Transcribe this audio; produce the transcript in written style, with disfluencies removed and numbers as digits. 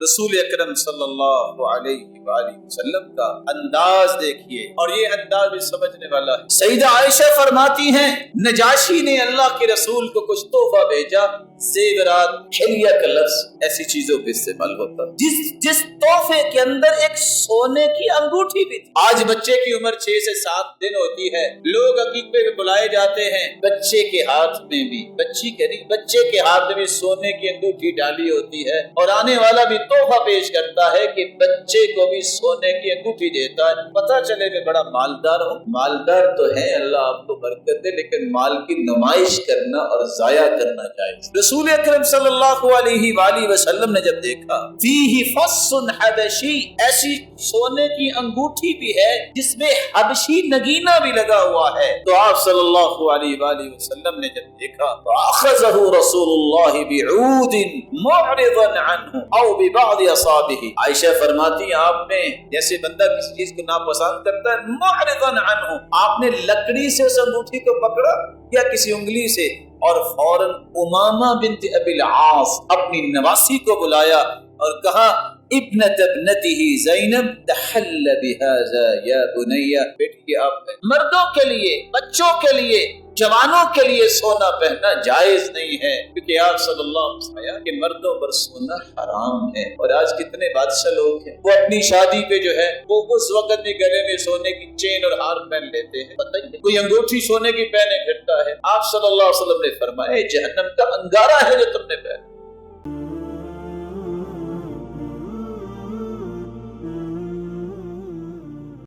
رسول اکرم صلی اللہ علیہ وآلہ وسلم کا انداز دیکھیے، اور یہ انداز بھی سمجھنے والا ہے۔ سیدہ عائشہ فرماتی ہیں نجاشی نے اللہ کے رسول کو کچھ تحفہ بھیجا، زیورات، حلیہ کا لفظ ایسی چیزوں پہ استعمال ہوتا ہے جس تحفے کے اندر ایک سونے کی انگوٹھی بھی تھی۔ آج بچے کی عمر 6 سے 7 دن ہوتی ہے، لوگ عقیقے میں بلائے جاتے ہیں، بچے کے ہاتھ میں بھی بچے کے ہاتھ میں بھی سونے کی انگوٹھی ڈالی ہوتی ہے، اور آنے والا بھی تحفہ پیش کرتا ہے کہ بچے کو بھی سونے کی انگوٹھی دیتا ہے، پتہ چلے میں بڑا مالدار ہوں۔ مالدار تو ہے، اللہ آپ کو برکت دے، لیکن مال کی نمائش کرنا اور ضائع کرنا جائز۔ رسول اکرم صلی اللہ علیہ وآلہ وسلم نے جب دیکھا فیہ فص حبشی، ایسی سونے کی انگوٹھی بھی ہے جس میں حبشی نگینہ بھی لگا ہوا ہے، تو آپ صلی اللہ علیہ وآلہ وسلم نے جب دیکھا فاخذہ رسول اللہ بعود معرضا عنہ او ببعض اصابہ۔ عائشہ فرماتی ہیں آپ نے جیسے بندہ کسی چیز کو ناپسند کرتا ہے، معرضا عنہ، آپ نے لکڑی سے اس انگوٹھی کو پکڑا یا کسی انگلی سے، اور فوراً امامہ بنت ابی العاص اپنی نواسی کو بلایا اور کہا ابنت ابنتہ زینب تحل بہذا یا بنیہ، بیٹی آپ مردوں کے لیے، بچوں کے لیے، جوانوں کے لیے سونا پہننا جائز نہیں ہے، کیونکہ آپ صلی اللہ علیہ وسلم کہ مردوں پر سونا حرام ہے۔ اور آج کتنے بادشاہ لوگ ہیں وہ اپنی شادی پہ جو ہے وہ اس وقت بھی گلے میں سونے کی چین اور ہار پہن لیتے ہیں، بتائیے کوئی انگوٹھی سونے کی پہنے پھرتا ہے۔ آپ صلی اللہ علیہ وسلم نے فرمایا جہنم کا انگارہ ہے جو تم نے پہنا۔